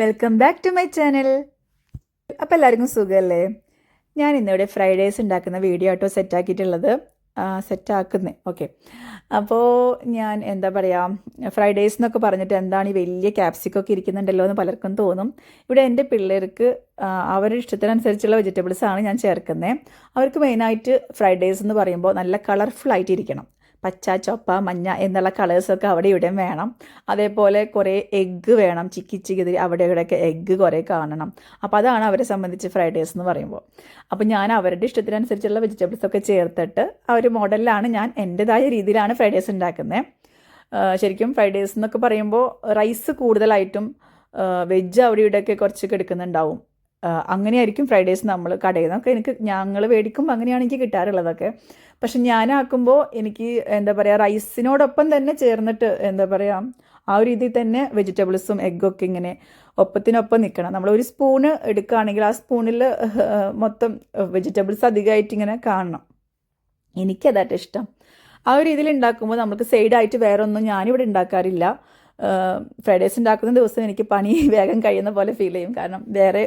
Welcome back to my channel. അപ്പോൾ എല്ലാവർക്കും സുഖമല്ലേ? ഞാൻ ഇന്നിവിടെ ഫ്രൈഡേയ്സ് ഉണ്ടാക്കുന്ന വീഡിയോ ആട്ടോ സെറ്റാക്കിയിട്ടുള്ളത്. സെറ്റാക്കുന്നേ ഓക്കെ. അപ്പോൾ ഞാൻ എന്താ പറയുക, ഫ്രൈഡേയ്സ് എന്നൊക്കെ പറഞ്ഞിട്ട് എന്താണ് ഈ വലിയ ക്യാപ്സിക്കൊക്കെ ഇരിക്കുന്നുണ്ടല്ലോ എന്ന് പലർക്കും തോന്നും. ഇവിടെ എൻ്റെ പിള്ളേർക്ക് അവരുടെ ഇഷ്ടത്തിനനുസരിച്ചുള്ള വെജിറ്റബിൾസാണ് ഞാൻ ചേർക്കുന്നത്. അവർക്ക് മെയിനായിട്ട് ഫ്രൈഡേയ്സ് എന്ന് പറയുമ്പോൾ നല്ല കളർഫുൾ ആയിട്ട് ഇരിക്കണം. പച്ച, ചുവപ്പ, മഞ്ഞ എന്നുള്ള കളേഴ്സൊക്കെ അവിടെ ഇവിടെയും വേണം. അതേപോലെ കുറേ എഗ്ഗ് വേണം, ചിക്കിതിരി അവിടെ ഇവിടെയൊക്കെ എഗ്ഗ് കുറേ കാണണം. അപ്പോൾ അതാണ് അവരെ സംബന്ധിച്ച് ഫ്രൈഡേയ്സ് എന്ന് പറയുമ്പോൾ. അപ്പോൾ ഞാൻ അവരുടെ ഇഷ്ടത്തിനനുസരിച്ചുള്ള വെജിറ്റബിൾസൊക്കെ ചേർത്തിട്ട് ആ ഒരു മോഡലിലാണ് ഞാൻ എൻ്റെതായ രീതിയിലാണ് ഫ്രൈഡേയ്സ് ഉണ്ടാക്കുന്നത്. ശരിക്കും ഫ്രൈഡേയ്സ് എന്നൊക്കെ പറയുമ്പോൾ റൈസ് കൂടുതലായിട്ടും വെജ് അവിടെ ഇവിടെയൊക്കെ കുറച്ചൊക്കെ എടുക്കുന്നുണ്ടാവും. അങ്ങനെയായിരിക്കും ഫ്രൈഡേയ്സ് നമ്മൾ കടയിൽ നിന്നൊക്കെ ഞങ്ങൾ മേടിക്കുമ്പോൾ അങ്ങനെയാണ് എനിക്ക് കിട്ടാറുള്ളതൊക്കെ. പക്ഷെ ഞാനാക്കുമ്പോൾ എനിക്ക് എന്താ പറയുക, റൈസിനോടൊപ്പം തന്നെ ചേർന്നിട്ട് എന്താ പറയുക, ആ ഒരു രീതിയിൽ തന്നെ വെജിറ്റബിൾസും എഗ്ഗൊക്കെ ഇങ്ങനെ ഒപ്പത്തിനൊപ്പം നിൽക്കണം. നമ്മൾ ഒരു സ്പൂണ് എടുക്കുകയാണെങ്കിൽ ആ സ്പൂണിൽ മൊത്തം വെജിറ്റബിൾസ് അധികമായിട്ട് ഇങ്ങനെ കാണണം. എനിക്കതായിട്ട് ഇഷ്ടം. ആ ഒരു രീതിയിൽ ഉണ്ടാക്കുമ്പോൾ നമുക്ക് സൈഡായിട്ട് വേറെ ഒന്നും ഞാനിവിടെ ഉണ്ടാക്കാറില്ല. ഫ്രൈഡേയ്സ് ഉണ്ടാക്കുന്ന ദിവസം എനിക്ക് പണി വേഗം കഴിയുന്ന പോലെ ഫീൽ ചെയ്യും. കാരണം വേറെ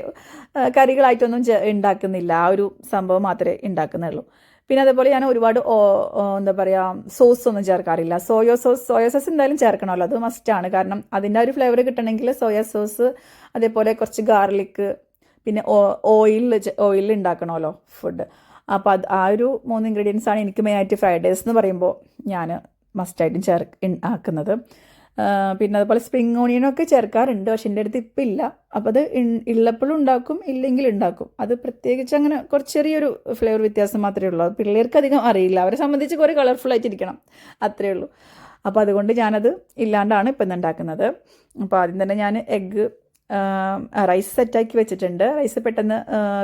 കറികളായിട്ടൊന്നും ഉണ്ടാക്കുന്നില്ല, ആ ഒരു സംഭവം മാത്രമേ ഉണ്ടാക്കുന്നുള്ളൂ. പിന്നെ അതേപോലെ ഞാൻ ഒരുപാട് എന്താ പറയുക, സോസ് ഒന്നും ചേർക്കാറില്ല. സോയ സോസ് എന്തായാലും ചേർക്കണമല്ലോ, അത് മസ്റ്റാണ്. കാരണം അതിൻ്റെ ഒരു ഫ്ലേവർ കിട്ടണമെങ്കിൽ സോയ സോസ്, അതേപോലെ കുറച്ച് ഗാർലിക്ക്, പിന്നെ ഓയിലിൽ ഉണ്ടാക്കണമല്ലോ ഫുഡ്. അപ്പോൾ ആ ഒരു 3 ഇൻഗ്രീഡിയൻസാണ് എനിക്ക് മെയിനായിട്ട് ഫ്രൈഡേയ്സ് എന്ന് പറയുമ്പോൾ ഞാൻ മസ്റ്റായിട്ടും ആക്കുന്നത്. പിന്നെ അതുപോലെ സ്പ്രിങ് ഓണിയനൊക്കെ ചേർക്കാറുണ്ട്, പക്ഷെ എൻ്റെ അടുത്ത് ഇപ്പം ഇല്ല. അപ്പോൾ അത് ഉള്ളപ്പോഴും ഉണ്ടാക്കും, ഇല്ലെങ്കിൽ ഉണ്ടാക്കും. അത് പ്രത്യേകിച്ച് അങ്ങനെ കുറച്ച് ചെറിയൊരു ഫ്ലേവർ വ്യത്യാസം മാത്രമേ ഉള്ളൂ. പിള്ളേർക്ക് അധികം അറിയില്ല, അവരെ സംബന്ധിച്ച് കുറേ കളർഫുൾ ആയിട്ടിരിക്കണം, അത്രയേ ഉള്ളൂ. അപ്പോൾ അതുകൊണ്ട് ഞാനത് ഇല്ലാണ്ടാണ് ഇപ്പം ഉണ്ടാക്കുന്നത്. അപ്പോൾ ആദ്യം തന്നെ ഞാൻ റൈസ് സെറ്റാക്കി വെച്ചിട്ടുണ്ട്. റൈസ് പെട്ടെന്ന്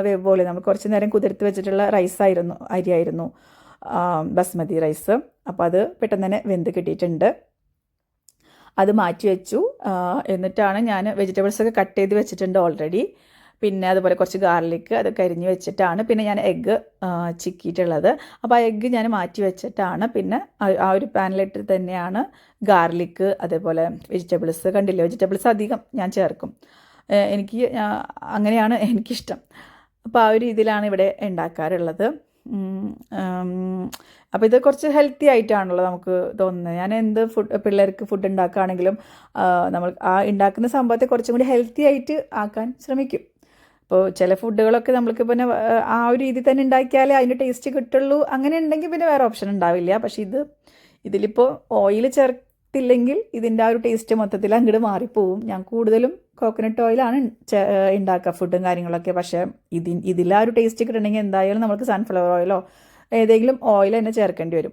വേവ് പോലെ നമ്മൾ കുറച്ച് നേരം കുതിർത്ത് വെച്ചിട്ടുള്ള അരിയായിരുന്നു ബസ്മതി റൈസ്. അപ്പോൾ അത് പെട്ടെന്ന് തന്നെ വെന്ത് കിട്ടിയിട്ടുണ്ട്. അത് മാറ്റി വെച്ചു. എന്നിട്ടാണ് ഞാൻ വെജിറ്റബിൾസൊക്കെ കട്ട് ചെയ്ത് വെച്ചിട്ടുണ്ട് ഓൾറെഡി. പിന്നെ അതുപോലെ കുറച്ച് ഗാർലിക്ക് അതൊക്കെ അരിഞ്ഞ് വെച്ചിട്ടാണ് പിന്നെ ഞാൻ എഗ്ഗ് ചിക്കിയിട്ടുള്ളത്. അപ്പോൾ ആ എഗ്ഗ് ഞാൻ മാറ്റി വെച്ചിട്ടാണ് പിന്നെ ആ ഒരു പാനിലിട്ട് തന്നെയാണ് ഗാർലിക്ക്, അതേപോലെ വെജിറ്റബിൾസ്. കണ്ടില്ലേ, വെജിറ്റബിൾസ് അധികം ഞാൻ ചേർക്കും. അങ്ങനെയാണ് എനിക്കിഷ്ടം. അപ്പോൾ ആ ഒരു രീതിയിലാണ് ഇവിടെ ഉണ്ടാക്കാറുള്ളത്. അപ്പോൾ ഇത് കുറച്ച് ഹെൽത്തി ആയിട്ടാണല്ലോ നമുക്ക് തോന്നുന്നത്. ഞാൻ എന്ത് പിള്ളേർക്ക് ഫുഡ് ഉണ്ടാക്കുകയാണെങ്കിലും നമ്മൾ ആ ഉണ്ടാക്കുന്ന സംഭവത്തെ കുറച്ചും കൂടി ഹെൽത്തി ആയിട്ട് ആക്കാൻ ശ്രമിക്കും. അപ്പോൾ ചില ഫുഡുകളൊക്കെ നമ്മൾക്ക് പിന്നെ ആ ഒരു രീതിയിൽ തന്നെ ഉണ്ടാക്കിയാലേ അതിൻ്റെ ടേസ്റ്റ് കിട്ടുള്ളൂ. അങ്ങനെ ഉണ്ടെങ്കിൽ പിന്നെ വേറെ ഓപ്ഷൻ ഉണ്ടാവില്ല. പക്ഷേ ഇതിലിപ്പോൾ ഓയിൽ ചേർത്തില്ലെങ്കിൽ ഇതിൻ്റെ ആ ഒരു ടേസ്റ്റ് മൊത്തത്തിൽ അങ്ങോട്ട് മാറിപ്പോവും. ഞാൻ കൂടുതലും കോക്കനട്ട് ഓയിലാണ് ഉണ്ടാക്കുക ഫുഡും കാര്യങ്ങളൊക്കെ. പക്ഷേ ഇതിലാ ഒരു ടേസ്റ്റ് കിട്ടണമെങ്കിൽ എന്തായാലും നമുക്ക് സൺഫ്ലവർ ഓയിലോ ഏതെങ്കിലും ഓയിൽ തന്നെ ചേർക്കേണ്ടി വരും.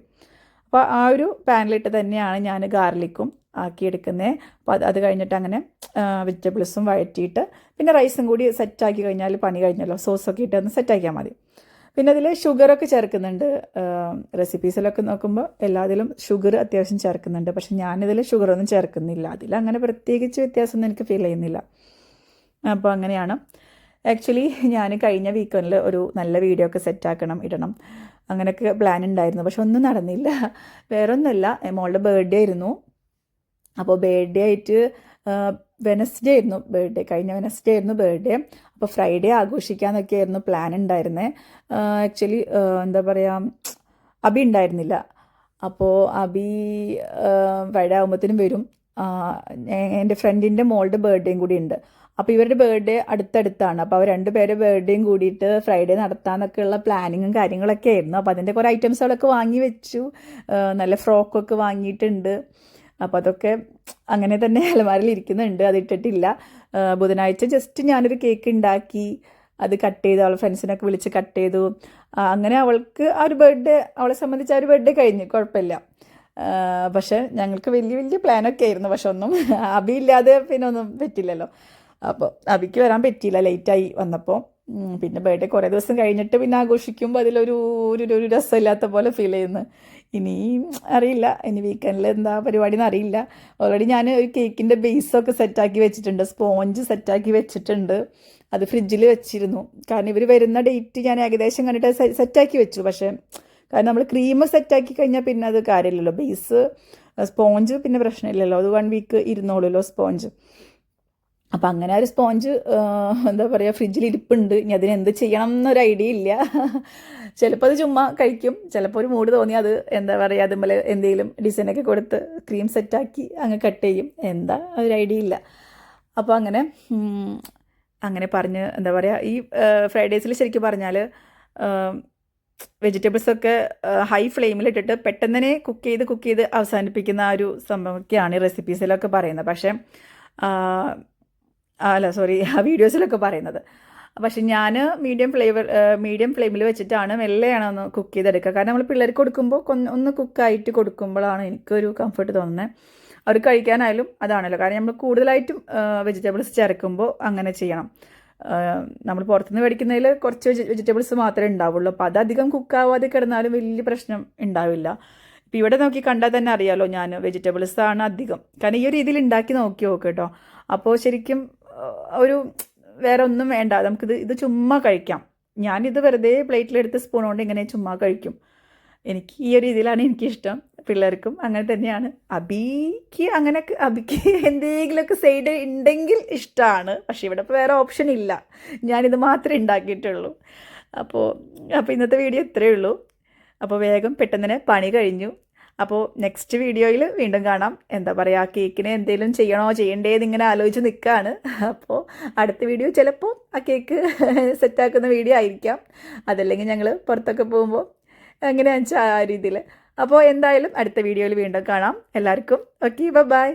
അപ്പോൾ ആ ഒരു പാനിലിട്ട് തന്നെയാണ് ഞാൻ ഗാർലിക്കും ആക്കിയെടുക്കുന്നത്. അപ്പോൾ അത് കഴിഞ്ഞിട്ട് അങ്ങനെ വെജിറ്റബിൾസും വഴറ്റിയിട്ട് പിന്നെ റൈസും കൂടി സെറ്റാക്കി കഴിഞ്ഞാൽ പണി കഴിഞ്ഞല്ലോ. സോസൊക്കെ ഇട്ട് ഒന്ന് സെറ്റാക്കിയാൽ മതി. പിന്നെ അതിൽ ഷുഗറൊക്കെ ചേർക്കുന്നുണ്ട്. റെസിപ്പീസിലൊക്കെ നോക്കുമ്പോൾ എല്ലാത്തിലും ഷുഗർ അത്യാവശ്യം ചേർക്കുന്നുണ്ട്. പക്ഷെ ഞാനിതിൽ ഷുഗറൊന്നും ചേർക്കുന്നില്ല. അതിലങ്ങനെ പ്രത്യേകിച്ച് വ്യത്യാസമൊന്നും എനിക്ക് ഫീൽ ചെയ്യുന്നില്ല. അപ്പോൾ അങ്ങനെയാണ്. ആക്ച്വലി ഞാൻ കഴിഞ്ഞ വീക്കെൻഡിൽ ഒരു നല്ല വീഡിയോ ഒക്കെ സെറ്റാക്കണം, ഇടണം, അങ്ങനെയൊക്കെ പ്ലാൻ ഉണ്ടായിരുന്നു. പക്ഷെ ഒന്നും നടന്നില്ല. വേറെ ഒന്നുമില്ല, മോളുടെ ബർത്ത്ഡേ ആയിരുന്നു. അപ്പോൾ ബർത്ത്ഡേ ആയിട്ട് വെനസ്ഡേ ആയിരുന്നു ബർത്ത്ഡേ, കഴിഞ്ഞ വെനസ്ഡേ ആയിരുന്നു ബർത്ത്ഡേ. അപ്പോൾ ഫ്രൈഡേ ആഘോഷിക്കാമെന്നൊക്കെ ആയിരുന്നു പ്ലാൻ ഉണ്ടായിരുന്നത്. ആക്ച്വലി എന്താ പറയുക, അബി ഉണ്ടായിരുന്നില്ല. അപ്പോൾ അബി ഫ്രൈഡേ ആകുമ്പോഴത്തേനും വരും. എൻ്റെ ഫ്രണ്ടിൻ്റെ മോളുടെ ബർത്ത്ഡേയും കൂടി ഉണ്ട്. അപ്പോൾ ഇവരുടെ ബർത്ത്ഡേ അടുത്തടുത്താണ്. അപ്പോൾ അവർ 2 പേരുടെ ബർത്ത്ഡേയും കൂടിയിട്ട് ഫ്രൈഡേ നടത്താമെന്നൊക്കെയുള്ള പ്ലാനിങ്ങും കാര്യങ്ങളൊക്കെ ആയിരുന്നു. അപ്പോൾ അതിൻ്റെ കുറേ ഐറ്റംസുകളൊക്കെ വാങ്ങി വെച്ചു. നല്ല ഫ്രോക്കൊക്കെ വാങ്ങിയിട്ടുണ്ട്. അപ്പോൾ അതൊക്കെ അങ്ങനെ തന്നെ അലമാരയിൽ ഇരിക്കുന്നുണ്ട്, അതിട്ടിട്ടില്ല. ബുധനാഴ്ച ജസ്റ്റ് ഞാനൊരു കേക്ക് ഉണ്ടാക്കി, അത് കട്ട് ചെയ്തു, അവളെ ഫ്രണ്ട്സിനൊക്കെ വിളിച്ച് കട്ട് ചെയ്തു. അങ്ങനെ അവൾക്ക് ആ ഒരു ബർത്ത്ഡേ, അവളെ സംബന്ധിച്ച് ആ ഒരു ബർത്ത്ഡേ കഴിഞ്ഞു, കുഴപ്പമില്ല. പക്ഷേ ഞങ്ങൾക്ക് വലിയ വലിയ പ്ലാനൊക്കെ ആയിരുന്നു. പക്ഷെ ഒന്നും അബി ഇല്ലാതെ പിന്നെ ഒന്നും പറ്റില്ലല്ലോ. അപ്പോൾ അബിക്ക് വരാൻ പറ്റിയില്ല, ലേറ്റായി വന്നപ്പോൾ. പിന്നെ ബർത്ത്ഡേ കുറേ ദിവസം കഴിഞ്ഞിട്ട് പിന്നെ ആഘോഷിക്കുമ്പോൾ അതിലൊരു ഒരു രസമില്ലാത്ത പോലെ ഫീൽ ചെയ്യുന്നു. ഇനി അറിയില്ല, ഇനി വീക്കെൻഡിൽ എന്താ പരിപാടി എന്ന് അറിയില്ല. ഓൾറെഡി ഞാൻ ഒരു കേക്കിൻ്റെ ബേസൊക്കെ സെറ്റാക്കി വെച്ചിട്ടുണ്ട്, സ്പോഞ്ച് സെറ്റാക്കി വെച്ചിട്ടുണ്ട്. അത് ഫ്രിഡ്ജിൽ വെച്ചിരുന്നു. കാരണം ഇവർ വരുന്ന ഡേറ്റ് ഞാൻ ഏകദേശം കണ്ടിട്ട് സെറ്റാക്കി വെച്ചു. പക്ഷേ കാരണം നമ്മൾ ക്രീം സെറ്റാക്കി കഴിഞ്ഞാൽ പിന്നെ അത് കാര്യമില്ലല്ലോ. ബേസ് സ്പോഞ്ച് പിന്നെ പ്രശ്നമില്ലല്ലോ, അത് 1 വീക്ക് ഇരുന്നോളൂല്ലോ സ്പോഞ്ച്. അപ്പം അങ്ങനെ ഒരു സ്പോഞ്ച് എന്താ പറയുക ഫ്രിഡ്ജിൽ ഇരിപ്പുണ്ട്. ഇനി അതിനെന്ത് ചെയ്യണം എന്നൊരു ഐഡിയ ഇല്ല. ചിലപ്പോൾ അത് ചുമ്മാ കഴിക്കും, ചിലപ്പോൾ ഒരു മൂഡ് തോന്നി അത് എന്താ പറയുക അതുപോലെ എന്തെങ്കിലും ഡിസൈനൊക്കെ കൊടുത്ത് ക്രീം സെറ്റാക്കി അങ്ങ് കട്ട് ചെയ്യും. എന്താ ഒരു ഐഡിയ ഇല്ല. അപ്പോൾ അങ്ങനെ അങ്ങനെ പറഞ്ഞ് എന്താ പറയുക ഈ ഫ്രൈഡേസിൽ ശരിക്കും പറഞ്ഞാൽ വെജിറ്റബിൾസൊക്കെ ഹൈ ഫ്ലെയിമിലിട്ടിട്ട് പെട്ടെന്ന് തന്നെ കുക്ക് ചെയ്ത് അവസാനിപ്പിക്കുന്ന ആ ഒരു സംഭവമൊക്കെയാണ് ഈ റെസിപ്പീസിലൊക്കെ പറയുന്നത്. പക്ഷേ അല്ല സോറി ആ വീഡിയോസിലൊക്കെ പറയുന്നത്. പക്ഷെ ഞാൻ മീഡിയം ഫ്ലെയിമിൽ വെച്ചിട്ടാണ് മെല്ലെയാണ് ഒന്ന് കുക്ക് ചെയ്തെടുക്കുക. കാരണം നമ്മൾ പിള്ളേർക്ക് കൊടുക്കുമ്പോൾ ഒന്ന് കുക്കായിട്ട് കൊടുക്കുമ്പോഴാണ് എനിക്കൊരു കംഫർട്ട് തോന്നുന്നത്. അവർ കഴിക്കാനായാലും അതാണല്ലോ. കാരണം നമ്മൾ കൂടുതലായിട്ടും വെജിറ്റബിൾസ് ചേർക്കുമ്പോൾ അങ്ങനെ ചെയ്യണം. നമ്മൾ പുറത്തുനിന്ന് മേടിക്കുന്നതിൽ കുറച്ച് വെജിറ്റബിൾസ് മാത്രമേ ഉണ്ടാവുള്ളൂ. അപ്പോൾ അതധികം കുക്കാവാതെ കിടന്നാലും വലിയ പ്രശ്നം ഉണ്ടാവില്ല. ഇപ്പം ഇവിടെ നോക്കി കണ്ടാൽ തന്നെ അറിയാമല്ലോ, ഞാൻ വെജിറ്റബിൾസാണ് അധികം. കാരണം ഈ ഒരു രീതിയിൽ ഉണ്ടാക്കി നോക്കി നോക്ക് കേട്ടോ. അപ്പോൾ ശരിക്കും ഒരു വേറെ ഒന്നും വേണ്ട, ഇത് ചുമ്മാ കഴിക്കാം. ഞാനിത് വെറുതെ പ്ലേറ്റിലെടുത്ത് സ്പൂൺ കൊണ്ട് ഇങ്ങനെ ചുമ്മാ കഴിക്കും. എനിക്ക് ഈ ഒരു രീതിയിലാണ് എനിക്കിഷ്ടം. പിള്ളേർക്കും അങ്ങനെ തന്നെയാണ്. അബിക്ക് എന്തെങ്കിലുമൊക്കെ സൈഡ് ഉണ്ടെങ്കിൽ ഇഷ്ടമാണ്. പക്ഷേ ഇവിടെ ഇപ്പോൾ വേറെ ഓപ്ഷൻ ഇല്ല, ഞാനിത് മാത്രമേ ഉണ്ടാക്കിയിട്ടുള്ളൂ. അപ്പോൾ ഇന്നത്തെ വീഡിയോ ഇത്രയേ ഉള്ളൂ. അപ്പോൾ വേഗം പെട്ടെന്ന് തന്നെ പണി കഴിഞ്ഞു. അപ്പോൾ നെക്സ്റ്റ് വീഡിയോയിൽ വീണ്ടും കാണാം. എന്താ പറയുക, കേക്കിന് എന്തെങ്കിലും ചെയ്യണ്ടേന്ന് ഇങ്ങനെ ആലോചിച്ച് നിൽക്കുകയാണ്. അപ്പോൾ അടുത്ത വീഡിയോ ചിലപ്പോൾ ആ കേക്ക് സെറ്റാക്കുന്ന വീഡിയോ ആയിരിക്കാം. അതല്ലെങ്കിൽ ഞങ്ങൾ പുറത്തൊക്കെ പോകുമ്പോൾ എങ്ങനെയാണെന്ന് വെച്ചാൽ ആ രീതിയിൽ. അപ്പോൾ എന്തായാലും അടുത്ത വീഡിയോയിൽ വീണ്ടും കാണാം. എല്ലാവർക്കും ഓക്കെ, ബൈ.